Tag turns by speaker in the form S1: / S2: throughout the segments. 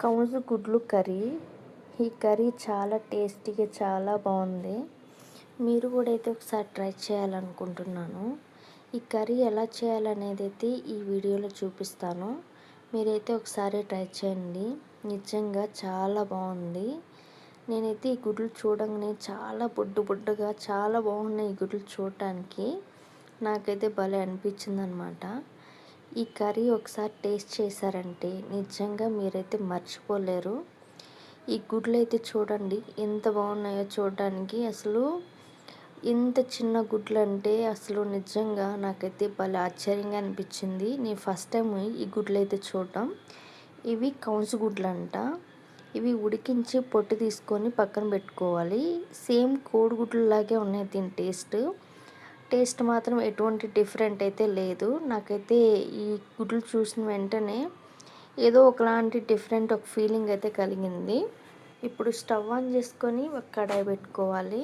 S1: కౌజు గుడ్లు కర్రీ. ఈ కర్రీ చాలా టేస్టీగా చాలా బాగుంది. మీరు కూడా అయితే ఒకసారి ట్రై చేయాలనుకుంటున్నాను. ఈ కర్రీ ఎలా చేయాలనేది అయితే ఈ వీడియోలో చూపిస్తాను. మీరైతే ఒకసారి ట్రై చేయండి. నిజంగా చాలా బాగుంది. నేనైతే ఈ గుడ్లు చూడంగానే చాలా బుడ్డుగా చాలా బాగున్నాయి. ఈ గుడ్లు చూడటానికి నాకైతే భలే అనిపించింది అనమాట. ఈ కర్రీ ఒకసారి టేస్ట్ చేశారంటే నిజంగా మీరైతే మర్చిపోలేరు. ఈ గుడ్లు అయితే చూడండి ఎంత బాగున్నాయో చూడడానికి. అసలు ఇంత చిన్న గుడ్లు అంటే అసలు నిజంగా నాకైతే భలే ఆశ్చర్యంగా అనిపించింది. నేను ఫస్ట్ టైం ఈ గుడ్లు అయితే చూడటం. ఇవి కౌన్సు గుడ్లు అంట. ఇవి ఉడికించి పొట్టు తీసుకొని పక్కన పెట్టుకోవాలి. సేమ్ కోడిగుడ్లు లాగే ఉన్నాయి దీని టేస్ట్ మాత్రం ఎటువంటి డిఫరెంట్ అయితే లేదు. నాకైతే ఈ గుడ్లు చూసిన వెంటనే ఏదో ఒకలాంటి డిఫరెంట్ ఒక ఫీలింగ్ అయితే కలిగింది. ఇప్పుడు స్టవ్ ఆన్ చేసుకొని ఒక కడాయి పెట్టుకోవాలి.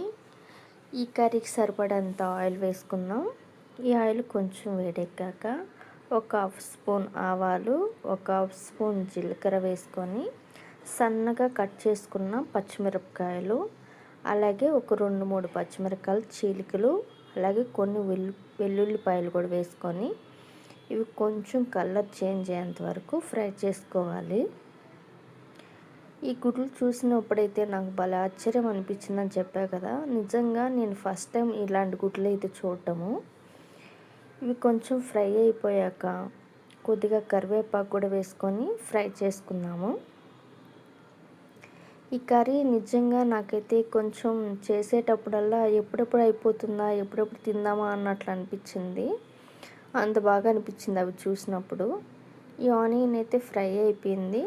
S1: ఈ కర్రీకి సరిపడంత ఆయిల్ వేసుకుందాం. ఈ ఆయిల్ కొంచెం వేడెక్కాక ఒక హాఫ్ స్పూన్ ఆవాలు, ఒక హాఫ్ స్పూన్ జీలకర్ర వేసుకొని సన్నగా కట్ చేసుకున్న పచ్చిమిరపకాయలు, అలాగే ఒక 2-3 పచ్చిమిరపకాయలు చీలికలు, అలాగే కొన్ని వెల్లుల్లిపాయలు కూడా వేసుకొని ఇవి కొంచెం కలర్ చేంజ్ అయ్యేంత వరకు ఫ్రై చేసుకోవాలి. ఈ గుడ్లు చూసినప్పుడైతే నాకు భలే ఆశ్చర్యం అనిపించిందని చెప్పా కదా. నిజంగా నేను ఫస్ట్ టైం ఇలాంటి గుడ్లు అయితే చూడటము. ఇవి కొంచెం ఫ్రై అయిపోయాక కొద్దిగా కరివేపాకు కూడా వేసుకొని ఫ్రై చేసుకుందాము. ఈ కర్రీ నిజంగా నాకైతే కొంచెం చేసేటప్పుడల్లా ఎప్పుడెప్పుడు అయిపోతుందా, ఎప్పుడెప్పుడు తిందామా అన్నట్లు అనిపించింది. అంత బాగా అనిపించింది అవి చూసినప్పుడు. ఈ ఆనియన్ అయితే ఫ్రై అయిపోయింది.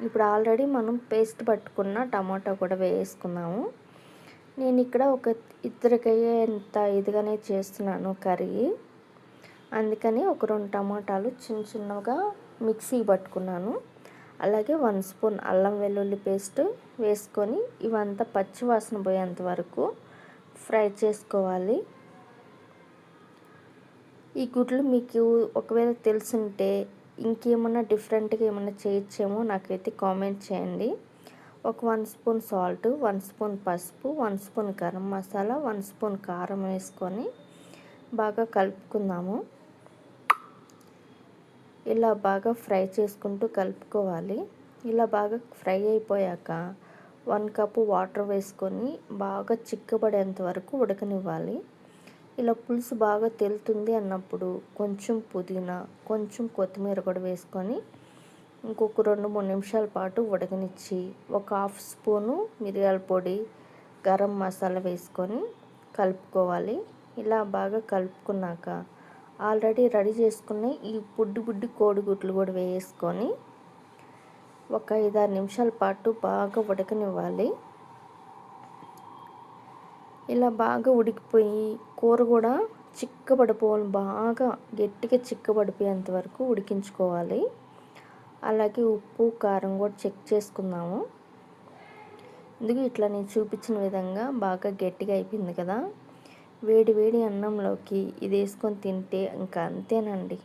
S1: ఇప్పుడు ఆల్రెడీ మనం పేస్ట్ పట్టుకున్న టమాటా కూడా వేసుకున్నాము. నేను ఇక్కడ ఒక ఇద్దరికయ్యేంత ఇదిగానే చేస్తున్నాను కర్రీ. అందుకని ఒక 2 టమాటాలు చిన్నగా మిక్సీ పట్టుకున్నాను. అలాగే 1 స్పూన్ అల్లం వెల్లుల్లి పేస్ట్ వేసుకొని ఇవంతా పచ్చి వాసన పోయేంత వరకు ఫ్రై చేసుకోవాలి. ఈ గుడ్లు మీకు ఒకవేళ తెలుసుంటే ఇంకేమన్నా డిఫరెంట్గా ఏమన్నా చేయొచ్చేమో నాకైతే కామెంట్ చేయండి. ఒక 1 స్పూన్ సాల్ట్, 1 స్పూన్ పసుపు, 1 స్పూన్ గరం మసాలా, 1 స్పూన్ కారం వేసుకొని బాగా కలుపుకుందాము. ఇలా బాగా ఫ్రై చేసుకుంటూ కలుపుకోవాలి. ఇలా బాగా ఫ్రై అయిపోయాక 1 కప్పు వాటర్ వేసుకొని బాగా చిక్కబడేంత వరకు ఉడకనివ్వాలి. ఇలా పులుసు బాగా తెలుతుంది అన్నప్పుడు కొంచెం పుదీనా, కొంచెం కొత్తిమీర కూడా వేసుకొని ఇంకొక 2-3 నిమిషాల పాటు ఉడకనిచ్చి ఒక హాఫ్ స్పూను మిరియాల పొడి, గరం మసాలా వేసుకొని కలుపుకోవాలి. ఇలా బాగా కలుపుకున్నాక ఆల్రెడీ రెడీ చేసుకున్న ఈ బుడ్డి కోడిగుడ్లు కూడా వేసుకొని ఒక 5-6 నిమిషాల పాటు బాగా ఉడకనివ్వాలి. ఇలా బాగా ఉడికిపోయి కూర కూడా చిక్కబడిపోవాలి, బాగా గట్టిగా చిక్కబడిపోయేంత వరకు ఉడికించుకోవాలి. అలాగే ఉప్పు కారం కూడా చెక్ చేసుకుందాము. ఎందుకు ఇట్లా నేను చూపించిన విధంగా బాగా గట్టిగా అయిపోయింది కదా. వేడి వేడి అన్నంలోకి ఇది వేసుకొని తింటే ఇంకా అంతేనండి.